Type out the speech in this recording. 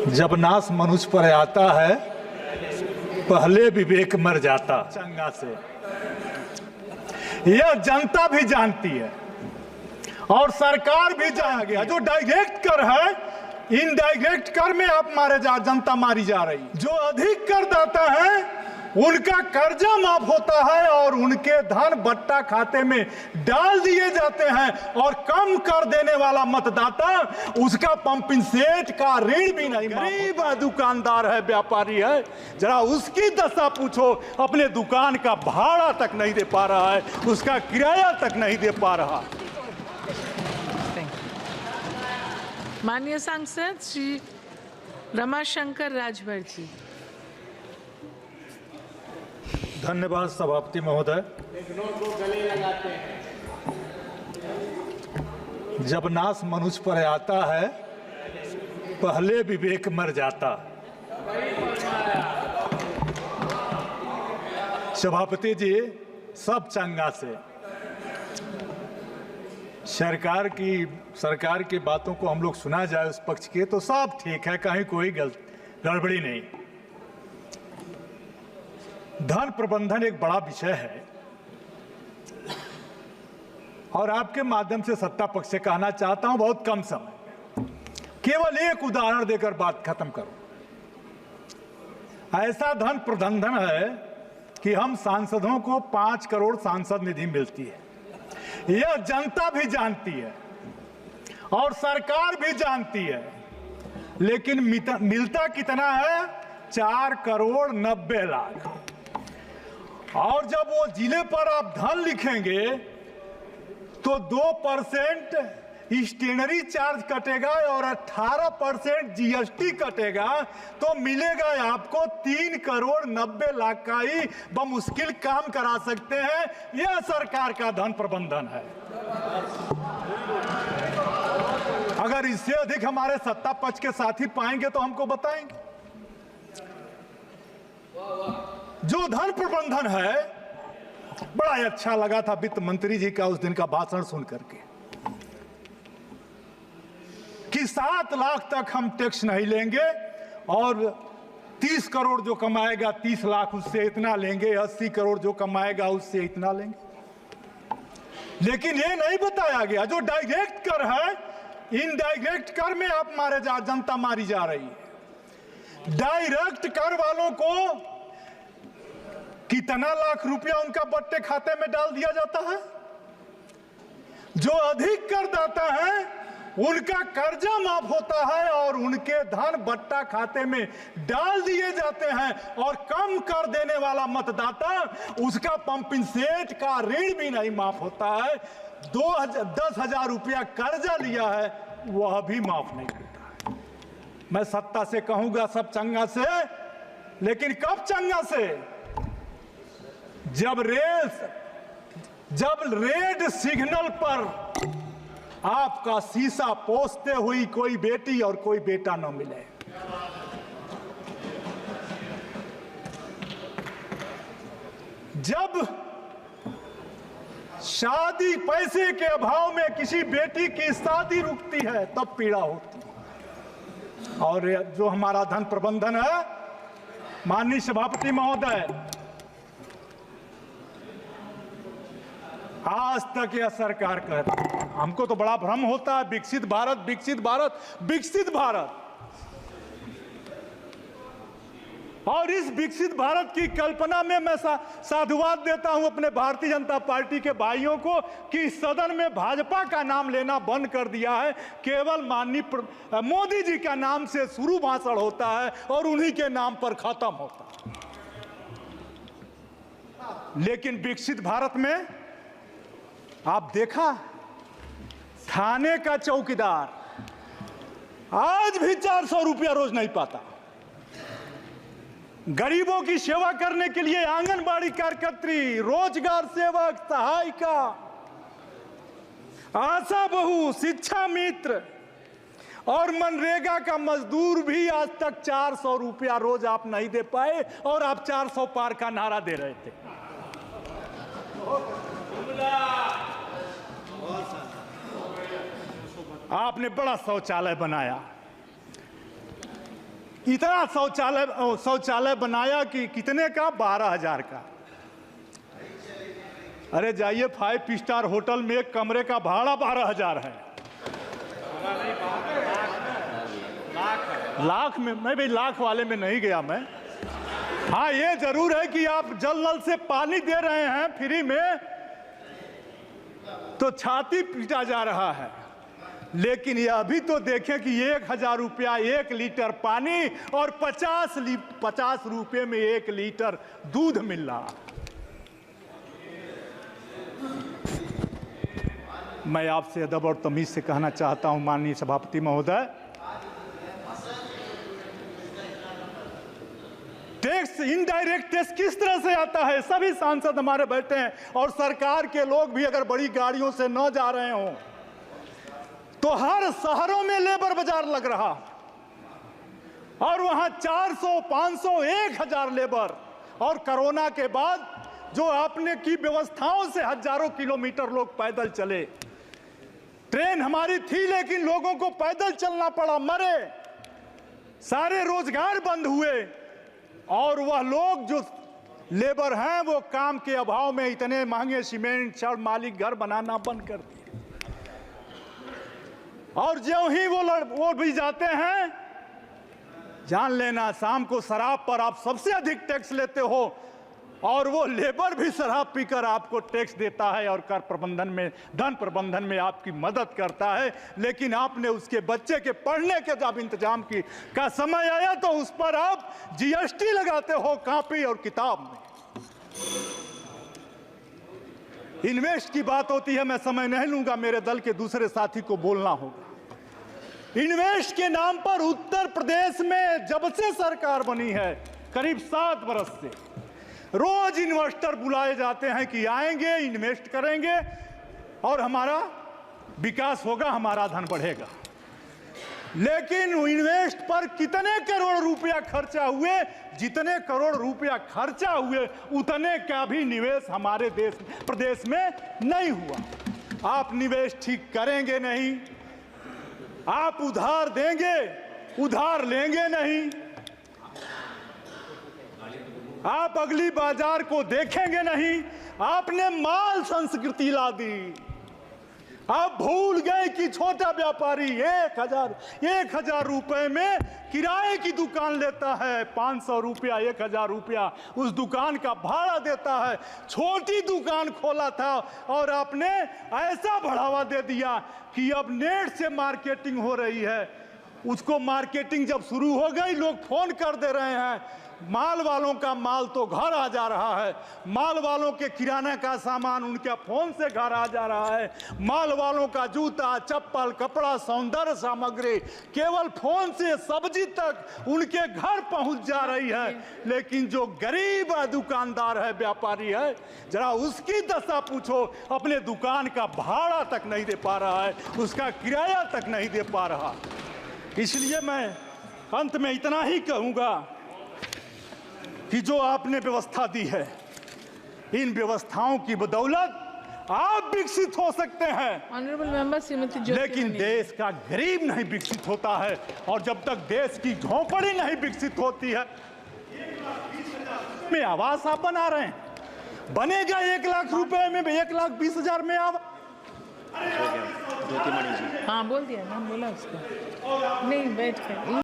जब नाश मनुष्य पर आता है पहले विवेक मर जाता। चंगा से यह जनता भी जानती है और सरकार भी जान गया। जो डायरेक्ट कर है, इनडायरेक्ट कर में आप जनता मारी जा रही। जो अधिक करदाता है उनका कर्जा माफ होता है और उनके धन बट्टा खाते में डाल दिए जाते हैं और कम कर देने वाला मतदाता उसका पंपिंग सेट का ऋण भी नहीं। गरीब दुकानदार है, व्यापारी है, जरा उसकी दशा पूछो। अपने दुकान का भाड़ा तक नहीं दे पा रहा है, उसका किराया तक नहीं दे पा रहा। माननीय सांसद श्री रमाशंकर राजभर जी। धन्यवाद सभापति महोदय। जब नाश मनुष्य पर आता है पहले विवेक मर जाता। सभापति जी, सब चंगा से सरकार की बातों को हम लोग सुना जाए उस पक्ष के, तो सब ठीक है, कहीं कोई गड़बड़ी नहीं। धन प्रबंधन एक बड़ा विषय है और आपके माध्यम से सत्ता पक्ष से कहना चाहता हूं, बहुत कम समय, केवल एक उदाहरण देकर बात खत्म करूं। ऐसा धन प्रबंधन है कि हम सांसदों को 5 करोड़ सांसद निधि मिलती है। यह जनता भी जानती है और सरकार भी जानती है, लेकिन मिलता कितना है? 4 करोड़ 90 लाख। और जब वो जिले पर आप धन लिखेंगे तो 2% स्टेशनरी चार्ज कटेगा और 18% जीएसटी कटेगा, तो मिलेगा आपको 3 करोड़ 90 लाख का ही बमुश्किल काम करा सकते हैं। यह सरकार का धन प्रबंधन है। अगर इससे अधिक हमारे सत्ता पक्ष के साथी पाएंगे तो हमको बताएंगे। जो धन प्रबंधन है, बड़ा अच्छा लगा था वित्त मंत्री जी का उस दिन का भाषण सुन करके कि 7 लाख तक हम टैक्स नहीं लेंगे और 30 करोड़ जो कमाएगा 30 लाख उससे इतना लेंगे, 80 करोड़ जो कमाएगा उससे इतना लेंगे। लेकिन ये नहीं बताया गया जो डायरेक्ट कर है, इनडायरेक्ट कर में आप जनता मारी जा रही है। डायरेक्ट कर वालों को कितना लाख रुपया उनका बट्टे खाते में डाल दिया जाता है। जो अधिक करदाता है उनका कर्जा माफ होता है और उनके धन बट्टा खाते में डाल दिए जाते हैं और कम कर देने वाला मतदाता उसका पंपिंग सेट का ऋण भी नहीं माफ होता है। 10,000 रुपया कर्जा लिया है वह भी माफ नहीं होता। मैं सत्ता से कहूंगा सब चंगा से, लेकिन कब चंगा से? जब रेड सिग्नल पर आपका शीशा पोंछते हुई कोई बेटी और कोई बेटा न मिले। जब शादी पैसे के अभाव में किसी बेटी की शादी रुकती है तब पीड़ा होती है। और जो हमारा धन प्रबंधन है, माननीय सभापति महोदय, आज तक यह सरकार कहती है, हमको तो बड़ा भ्रम होता है विकसित भारत विकसित भारत विकसित भारत, और इस विकसित भारत की कल्पना में मैं साधुवाद देता हूं अपने भारतीय जनता पार्टी के भाइयों को कि सदन में भाजपा का नाम लेना बंद कर दिया है। केवल माननीय मोदी जी का नाम से शुरू भाषण होता है और उन्हीं के नाम पर खत्म होता है। लेकिन विकसित भारत में आप देखा, थाने का चौकीदार आज भी 400 रुपया रोज नहीं पाता। गरीबों की सेवा करने के लिए आंगनबाड़ी कार्यकर्त्री, रोजगार सेवक, सहायिका, आशा बहू, शिक्षा मित्र और मनरेगा का मजदूर भी आज तक 400 रुपया रोज आप नहीं दे पाए और आप 400 पार का नारा दे रहे थे। आपने बड़ा शौचालय बनाया, इतना शौचालय बनाया कि कितने का? 12,000 का। अरे जाइए 5 स्टार होटल में एक कमरे का भाड़ा 12,000 है। लाख में? मैं भाई लाख वाले में नहीं गया मैं। हाँ ये जरूर है कि आप जल नल से पानी दे रहे हैं फ्री में तो छाती पीटा जा रहा है, लेकिन यह भी तो देखें कि 1,000 रुपया 1 लीटर पानी और 50 रुपये में 1 लीटर दूध मिल रहा। मैं आपसे अदब और तमीज से कहना चाहता हूं माननीय सभापति महोदय, टैक्स, इनडायरेक्ट टैक्स किस तरह से आता है? सभी सांसद हमारे बैठे हैं और सरकार के लोग भी अगर बड़ी गाड़ियों से न जा रहे हों तो हर शहरों में लेबर बाजार लग रहा और वहां 400, 500, 1,000 लेबर। और कोरोना के बाद जो आपने की व्यवस्थाओं से हजारों किलोमीटर लोग पैदल चले। ट्रेन हमारी थी लेकिन लोगों को पैदल चलना पड़ा, मरे, सारे रोजगार बंद हुए और वह लोग जो लेबर हैं वो काम के अभाव में इतने महंगे सीमेंट छड़ मालिक घर बनाना बंद कर दिए। और जो ही वो भी जाते हैं, जान लेना शाम को शराब पर आप सबसे अधिक टैक्स लेते हो और वो लेबर भी शराब पीकर आपको टैक्स देता है और कर प्रबंधन में, धन प्रबंधन में आपकी मदद करता है। लेकिन आपने उसके बच्चे के पढ़ने के जब इंतजाम का समय आया तो उस पर आप जीएसटी लगाते हो कॉपी और किताब में। इन्वेस्ट की बात होती है, मैं समय नहीं लूंगा, मेरे दल के दूसरे साथी को बोलना होगा। इन्वेस्ट के नाम पर उत्तर प्रदेश में जब से सरकार बनी है करीब 7 वर्ष से रोज इन्वेस्टर बुलाए जाते हैं कि आएंगे, इन्वेस्ट करेंगे और हमारा विकास होगा, हमारा धन बढ़ेगा। लेकिन इन्वेस्ट पर कितने करोड़ रुपया खर्चा हुए? जितने करोड़ रुपया खर्चा हुए उतने का भी निवेश हमारे प्रदेश में नहीं हुआ। आप निवेश ठीक करेंगे नहीं, आप उधार देंगे, उधार लेंगे नहीं, आप अगली बाजार को देखेंगे नहीं। आपने माल संस्कृति ला दी। आप भूल गए कि छोटा व्यापारी 1,000 रुपए में किराए की दुकान लेता है, 500 रुपया, 1,000 रुपया उस दुकान का भाड़ा देता है। छोटी दुकान खोला था और आपने ऐसा बढ़ावा दे दिया कि अब नेट से मार्केटिंग हो रही है। उसको मार्केटिंग जब शुरू हो गई, लोग फोन कर दे रहे हैं, माल वालों का माल तो घर आ जा रहा है, माल वालों के किराना का सामान उनके फोन से घर आ जा रहा है, माल वालों का जूता, चप्पल, कपड़ा, सौंदर्य सामग्री केवल फोन से सब्जी तक उनके घर पहुंच जा रही है। लेकिन जो गरीब दुकानदार है, व्यापारी है, जरा उसकी दशा पूछो, अपने दुकान का भाड़ा तक नहीं दे पा रहा है, उसका किराया तक नहीं दे पा रहा। इसलिए मैं अंत में इतना ही कहूंगा कि जो आपने व्यवस्था दी है, इन व्यवस्थाओं की बदौलत आप विकसित हो सकते हैं, ऑनरेबल मेंबर श्रीमती ज्योति लेकिन मनी। देश का गरीब नहीं विकसित होता है। और जब तक देश की झोंपड़ी नहीं विकसित होती है, में आवास आप बना रहे हैं, बनेगा 1 लाख रुपए में, 1,20,000 में आवास। हाँ बोल दिया, नाम बोला उसका, नहीं बैठ कर